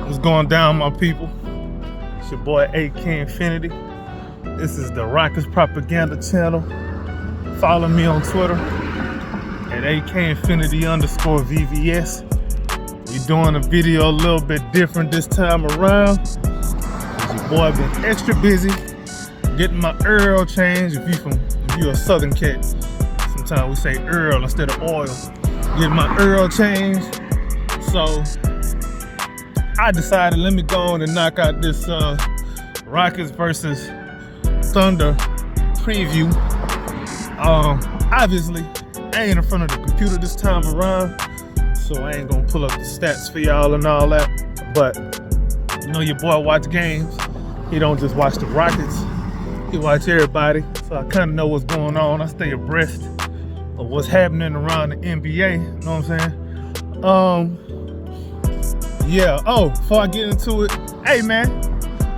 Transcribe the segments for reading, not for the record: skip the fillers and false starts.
What's going down, my people? It's your boy AK Infinity. This is the Rockets Propaganda Channel. Follow me on Twitter at AK_Infinity_VVS. We're doing a video a little bit different this time around. Your boy been extra busy getting my oil change. If you're a Southern cat, sometimes we say Earl instead of oil. Getting my oil change. So I decided, let me go on and knock out this Rockets versus Thunder preview. Obviously, I ain't in front of the computer this time around, so I ain't gonna pull up the stats for y'all and all that. But you know, your boy watch games. He don't just watch the Rockets. He watch everybody. So I kind of know what's going on. I stay abreast of what's happening around the NBA. You know what I'm saying? Yeah, before I get into it, hey man,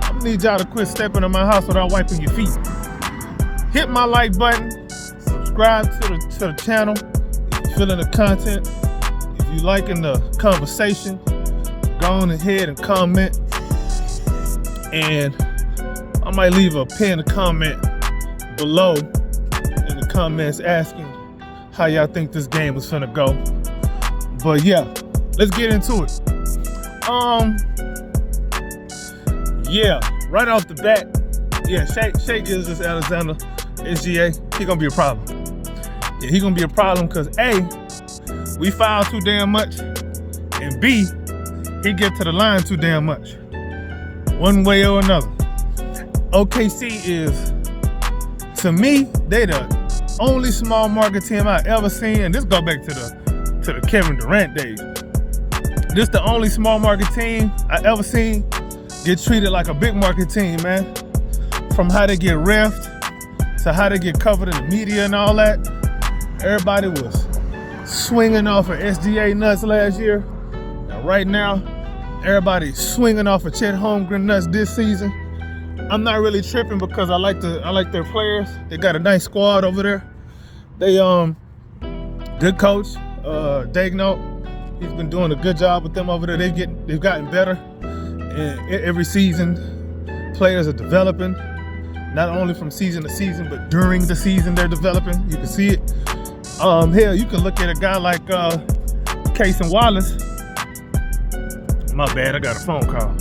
I need y'all to quit stepping in my house without wiping your feet. Hit my like button, subscribe to the channel if you're feeling the content. If you liking the conversation, go on ahead and comment. And I might leave a pinned comment below in the comments asking how y'all think this game is finna go. But yeah, let's get into it. Right off the bat, Shai Gilgeous-Alexander, SGA, he gonna be a problem. Yeah, he gonna be a problem because A, we foul too damn much, and B, he get to the line too damn much. One way or another. OKC is, to me, they the only small market team I ever seen, and this go back to the Kevin Durant days. This the only small market team I ever seen get treated like a big market team, man. From how they get reffed to how they get covered in the media and all that. Everybody was swinging off of SGA nuts last year. And right now, everybody's swinging off of Chet Holmgren nuts this season. I'm not really tripping because I like their players. They got a nice squad over there. They good coach, Daigneault. He's been doing a good job with them over there. They've gotten better, and every season, players are developing. Not only from season to season, but during the season they're developing. You can see it. Hell, you can look at a guy like Cason Wallace. My bad, I got a phone call.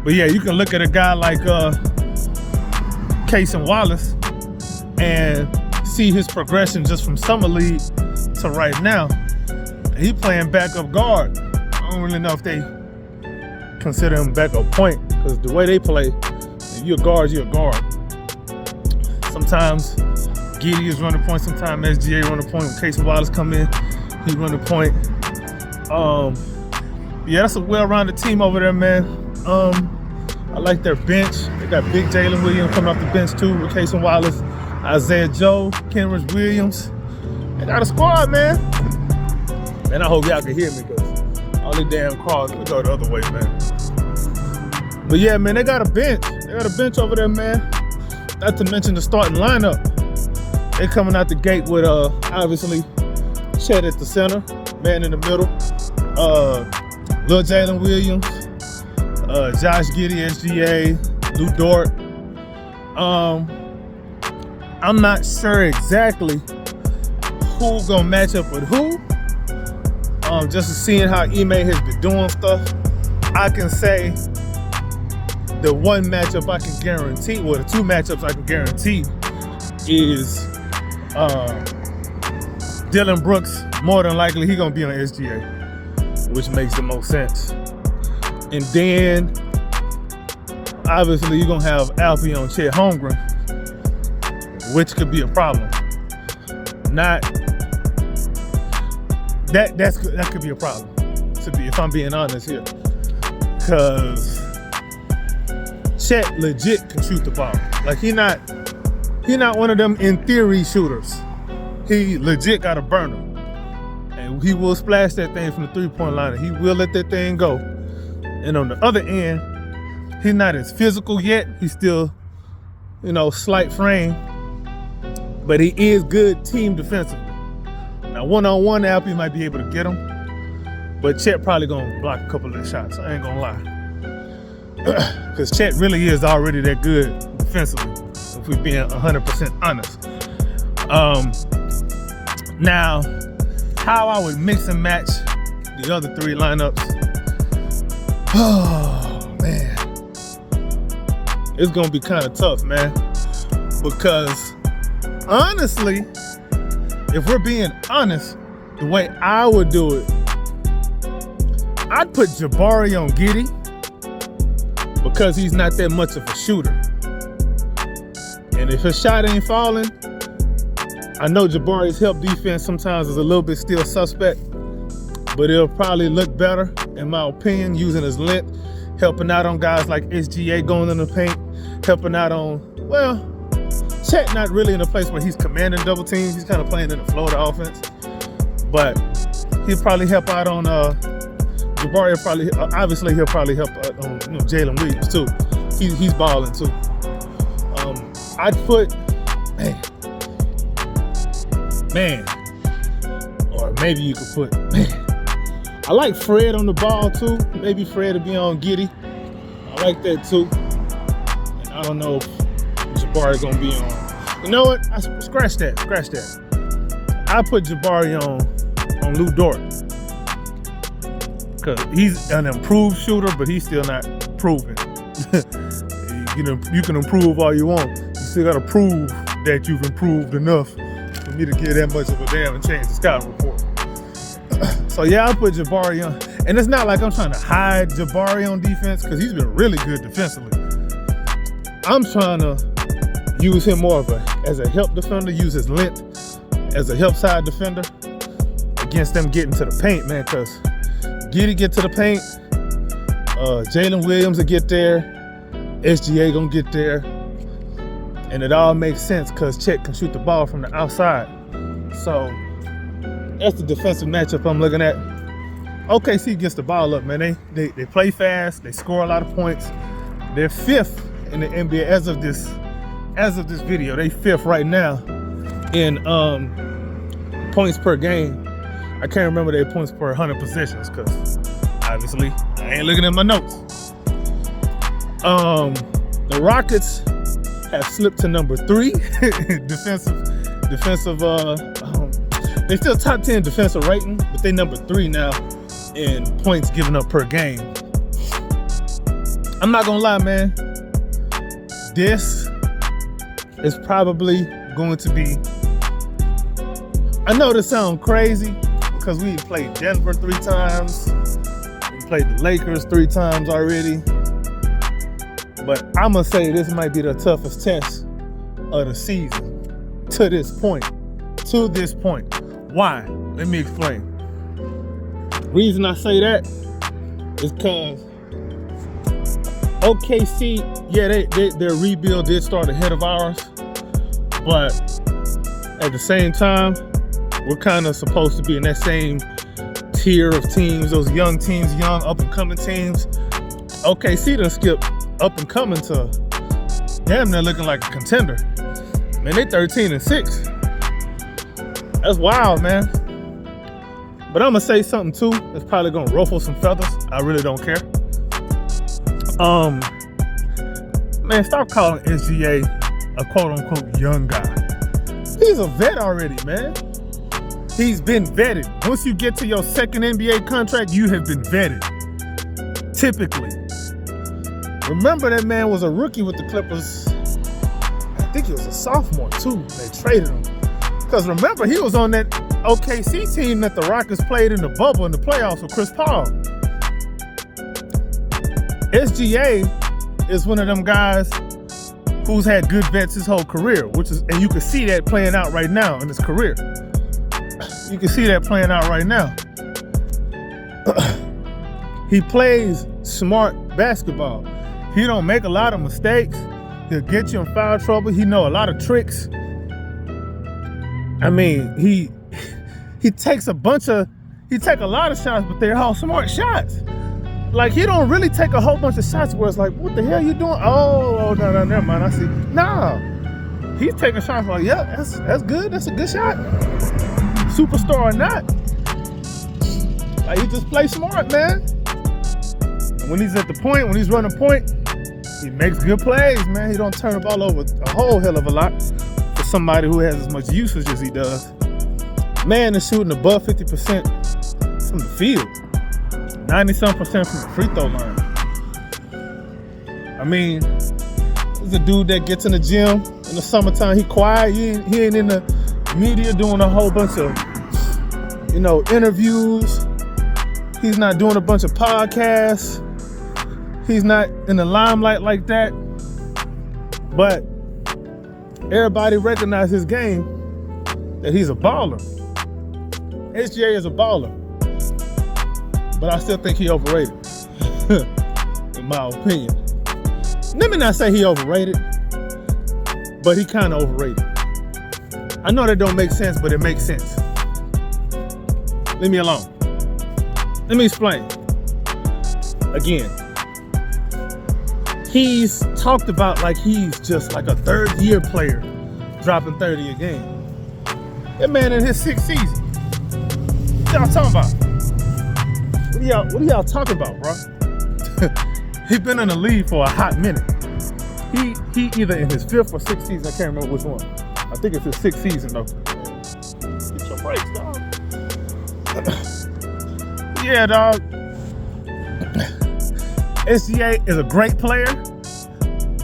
But yeah, you can look at a guy like Cason Wallace and see his progression just from summer league to right now. He playing backup guard. I don't really know if they consider him backup point because the way they play, if you're a guard, you're a guard. Sometimes Giddey is running point, sometimes SGA running point. When Cason Wallace come in, he running point. Yeah, that's a well-rounded team over there, man. I like their bench. They got big Jalen Williams coming off the bench too with Cason Wallace, Isaiah Joe, Kenrich Williams. They got a squad, man. And I hope y'all can hear me because all these damn cars will go the other way, man. But yeah, man, they got a bench. They got a bench over there, man. Not to mention the starting lineup. They coming out the gate with obviously Chet at the center, man in the middle. Lil Jalen Williams, Josh Giddey, SGA, Lou Dort. I'm not sure exactly who gonna match up with who. Just seeing how Ime has been doing stuff, I can say the one matchup I can guarantee, well, the two matchups I can guarantee is Dylan Brooks. More than likely, he gonna be on SGA, which makes the most sense. And then, obviously, you're gonna have Alfie on Chet Holmgren, which could be a problem. That could be a problem, if I'm being honest here. Cause Chet legit can shoot the ball. Like he not one of them in theory shooters. He legit got a burner. And he will splash that thing from the three-point line and he will let that thing go. And on the other end, he's not as physical yet. He's still, slight frame. But he is good team defensively. Now, one-on-one, Alfie might be able to get him, but Chet probably gonna block a couple of the shots. I ain't gonna lie. Because Chet really is already that good defensively, if we're being 100% honest. Now, how I would mix and match the other three lineups. Oh, man. It's going to be kind of tough, man. Because, honestly, if we're being honest, the way I would do it, I'd put Jabari on Giddey because he's not that much of a shooter. And if his shot ain't falling, I know Jabari's help defense sometimes is a little bit still suspect, but it'll probably look better, in my opinion, using his length, helping out on guys like SGA going in the paint, helping out on, well, Chet not really in a place where he's commanding double teams. He's kind of playing in the flow of the offense. But he'll probably help out on Jabari. Will probably, obviously, he'll probably help out on Jalen Williams too. He's balling too. I'd put man, or maybe you could put man. I like Fred on the ball too. Maybe Fred will be on Giddey. I like that too. And I don't know if Jabari gonna be on. You know what? Scratch that. I put Jabari on Lou Dort because he's an improved shooter, but he's still not proven. You can improve all you want. You still gotta prove that you've improved enough for me to get that much of a damn change the scouting report. So yeah, I put Jabari on, and it's not like I'm trying to hide Jabari on defense because he's been really good defensively. I'm trying to use him more as a help defender, use his length as a help side defender against them getting to the paint, man, because Giddey get to the paint, Jalen Williams will get there, SGA gonna get there, and it all makes sense because Chet can shoot the ball from the outside. So that's the defensive matchup I'm looking at. OKC gets the ball up, man. They play fast, they score a lot of points. They're 5th in the NBA as of this video. They 5th right now in points per game. I can't remember their points per 100 possessions because obviously I ain't looking at my notes. The Rockets have slipped to number 3 defensive. They still top 10 defensive rating, but they number 3 now in points given up per game. I'm not gonna lie, man. This is probably going to be. I know this sounds crazy because we played Denver 3 times. We played the Lakers 3 times already. But I'm going to say this might be the toughest test of the season to this point. Why? Let me explain. Reason I say that is because OKC, yeah, their rebuild did start ahead of ours. But at the same time, we're kind of supposed to be in that same tier of teams, those young teams, young up-and-coming teams. OKC done skipped up-and-coming to damn near looking like a contender. Man, they 13-6. That's wild, man. But I'm going to say something, too, that's probably going to ruffle some feathers. I really don't care. Man, stop calling SGA a quote-unquote young guy. He's a vet already, man. He's been vetted. Once you get to your second NBA contract, you have been vetted. Typically. Remember that man was a rookie with the Clippers. I think he was a sophomore, too. They traded him. Because remember, he was on that OKC team that the Rockets played in the bubble in the playoffs with Chris Paul. SGA is one of them guys who's had good vets his whole career, and you can see that playing out right now in his career. You can see that playing out right now. He plays smart basketball. He don't make a lot of mistakes. He'll get you in foul trouble. He know a lot of tricks. I mean, he takes a lot of shots, but they're all smart shots. Like, he don't really take a whole bunch of shots where it's like, what the hell you doing? Oh, no, never mind. I see. No. He's taking shots like, yeah, that's good. That's a good shot. Superstar or not. Like, he just plays smart, man. When he's at the point, when he's running point, he makes good plays, man. He don't turn the ball over a whole hell of a lot for somebody who has as much usage as he does. Man is shooting above 50% from the field, 90-some% from the free throw line. I mean, he's a dude that gets in the gym in the summertime. He quiet. He ain't in the media doing a whole bunch of, interviews. He's not doing a bunch of podcasts. He's not in the limelight like that. But everybody recognizes his game, that he's a baller. SGA is a baller. But I still think he overrated, in my opinion. Let me not say he overrated, but he kind of overrated. I know that don't make sense, but it makes sense. Leave me alone. Let me explain. Again, he's talked about like he's just like a third-year player dropping 30 a game. That man in his 6th season. What y'all talking about? What are y'all talking about, bro? He's been in the league for a hot minute. He either in his 5th or 6th season. I can't remember which one. I think it's his 6th season though. Get your breaks, dog. Yeah, dog. SGA is a great player,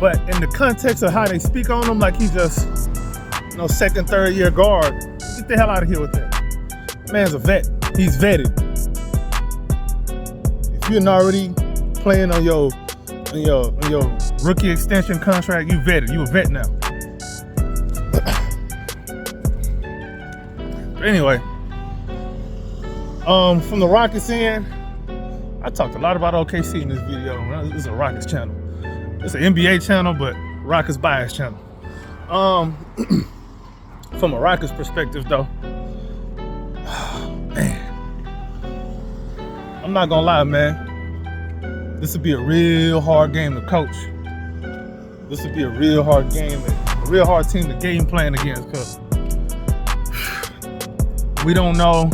but in the context of how they speak on him, like he's just, 2nd, 3rd year guard. Get the hell out of here with that. Man's a vet. He's vetted. If you're not already playing on your rookie extension contract, you vetted. You a vet now. But anyway, from the Rockets end, I talked a lot about OKC in this video. This is a Rockets channel. It's an NBA channel, but Rockets bias channel. From a Rockets perspective, though, man, I'm not gonna lie, man. This would be a real hard game to coach. This would be a real hard game, a real hard team to game plan against, because we don't know.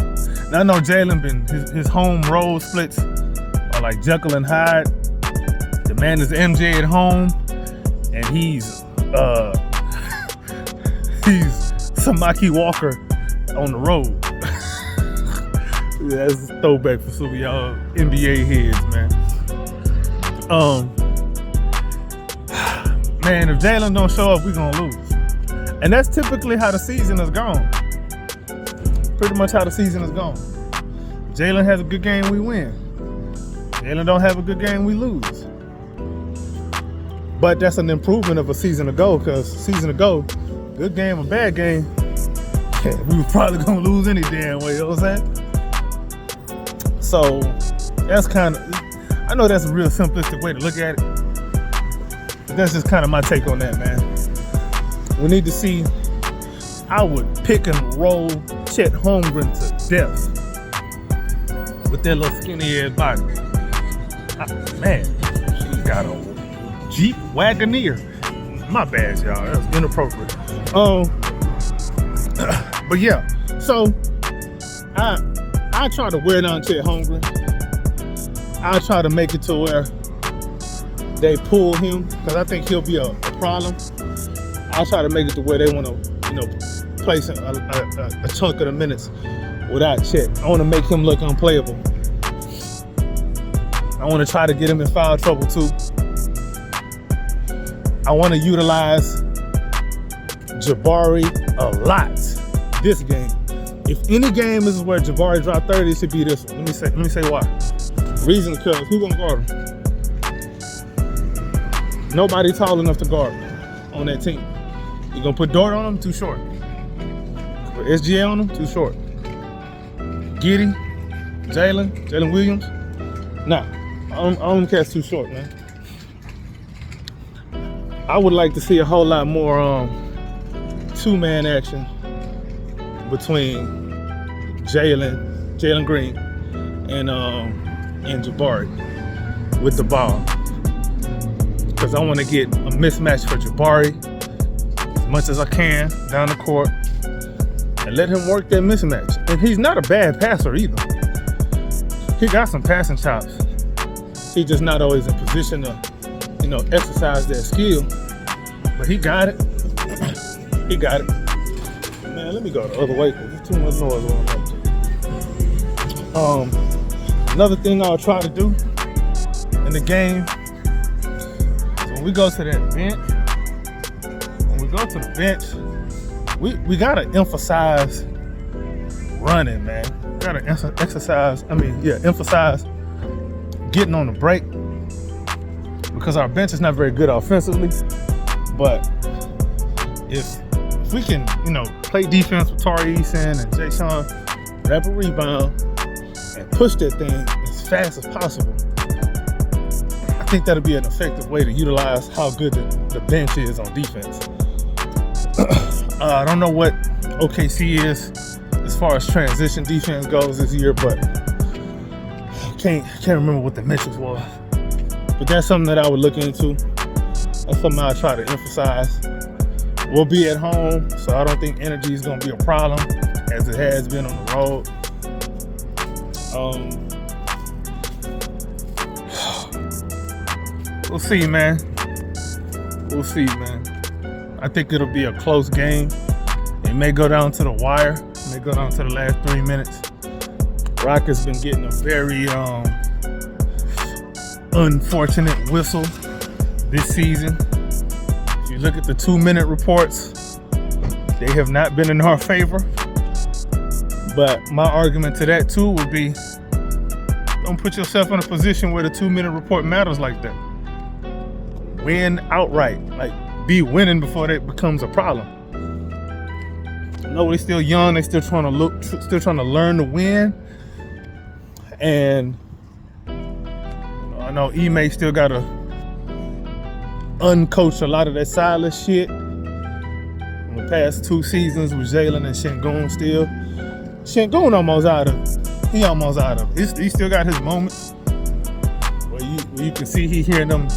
Now, I know Jalen his home role splits are like Jekyll and Hyde. The man is MJ at home, and he's Samaki Walker on the road. Yeah, that's a throwback for some of y'all NBA heads, man. Man, if Jalen don't show up, we're gonna lose. And that's typically how the season has gone. Pretty much how the season has gone. Jalen has a good game, we win. Jalen don't have a good game, we lose. But that's an improvement of a season ago, because season ago, good game or bad game, we were probably gonna lose any damn way, you know what I'm saying? So that's I know that's a real simplistic way to look at it. But that's just kind of my take on that, man. We need to see. I would pick and roll Chet Holmgren to death with that little skinny ass body. Man, she got a Jeep Wagoneer. My bad, y'all. That's inappropriate. But yeah, so I try to wear down Chet Holmgren. I try to make it to where they pull him, because I think he'll be a problem. I'll try to make it to where they want to, place a chunk of the minutes without Chet. I want to make him look unplayable. I want to try to get him in foul trouble too. I want to utilize Jabari a lot this game. If any game is where Jabari dropped 30, it should be this one. Let me say why. Reason because who gonna guard him? Nobody tall enough to guard on that team. You gonna put Dort on him? Too short. Put SGA on him? Too short. Giddey, Jalen Williams? Nah, I don't care. It's too short, man. I would like to see a whole lot more two-man action between Jalen Green and Jabari with the ball, because I want to get a mismatch for Jabari as much as I can down the court and let him work that mismatch. And he's not a bad passer either. He got some passing chops. He just not always in position to, exercise that skill. But he got it. He got it. Man, let me go the other way because there's too much noise going on. Another thing I'll try to do in the game, so when we go to that bench, we gotta emphasize running, man. We gotta emphasize getting on the break, because our bench is not very good offensively. But if we can, play defense with Tari Eason and Jay Sean, grab a rebound and push that thing as fast as possible, I think that'll be an effective way to utilize how good the bench is on defense. I don't know what OKC is as far as transition defense goes this year, but I can't remember what the metrics was. But that's something that I would look into. That's something I'll try to emphasize. We'll be at home, so I don't think energy is going to be a problem as it has been on the road. We'll see, man. We'll see, man. I think it'll be a close game. It may go down to the wire. It may go down to the last 3 minutes. Rockets been getting a very unfortunate whistle this season. If you look at the 2-minute reports, they have not been in our favor. But my argument to that too would be, don't put yourself in a position where the 2-minute report matters like that. Win outright, like be winning before that becomes a problem. Nobody's still young. They still trying to learn to win. And I know Ime still got to uncoach a lot of that Silas shit. In the past 2 seasons with Jalen and Sengun still. Sengun almost out of it. He almost out of it. He still got his moments where you can see he hearing them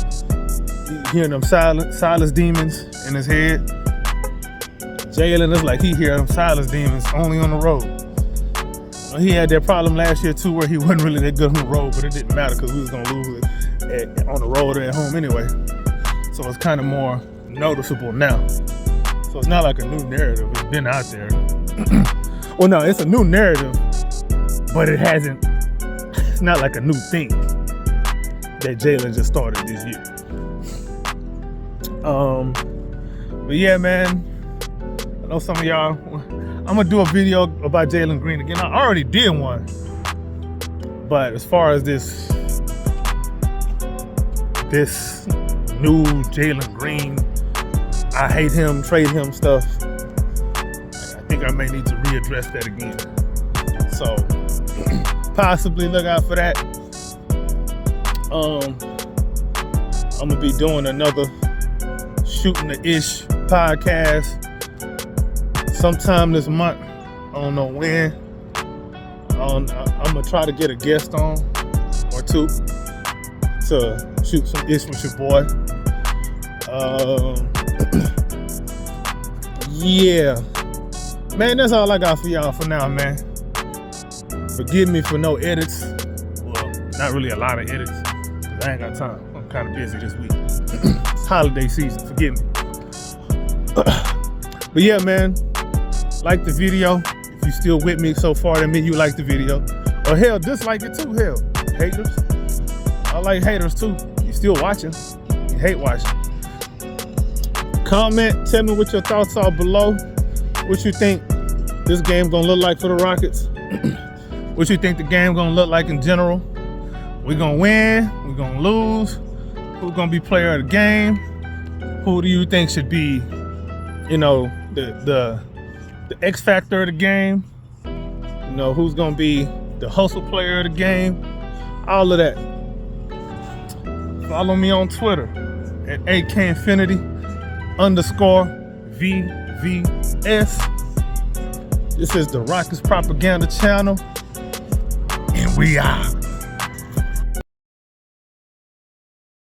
Silas demons in his head. Jalen is like he hear them Silas demons only on the road. He had that problem last year too, where he wasn't really that good on the road, but it didn't matter because we was gonna lose it on the road or at home anyway. So it's kind of more noticeable now. So it's not like a new narrative. It's been out there. Well, no, it's a new narrative, but it's not like a new thing that Jalen just started this year. But yeah, man, I know some of y'all, I'm gonna do a video about Jalen Green again. I already did one, but as far as this new Jalen Green, I hate him, trade him stuff, I think I may need to readdress that again. So possibly look out for that. I'm gonna be doing another Shooting the Ish podcast sometime this month. I don't know when. I'm gonna try to get a guest on or two to shoot some ish with your boy. Yeah, man, that's all I got for y'all for now, man. Forgive me for no edits. Well, not really a lot of edits, because I ain't got time. I'm kind of busy this week. It's holiday season, forgive me. But yeah, man, like the video. If you still with me so far, that means you like the video. Or hell, dislike it too, hell. Haters. I like haters too. You still watching. You hate watching. Comment, tell me what your thoughts are below. What you think this game gonna look like for the Rockets. What you think the game gonna look like in general. We gonna win, we gonna lose. Who's gonna be player of the game? Who do you think should be, the X factor of the game? Who's gonna be the hustle player of the game? All of that. Follow me on Twitter at AKinfinity_VVS. This is the Rockets Propaganda Channel, and we out.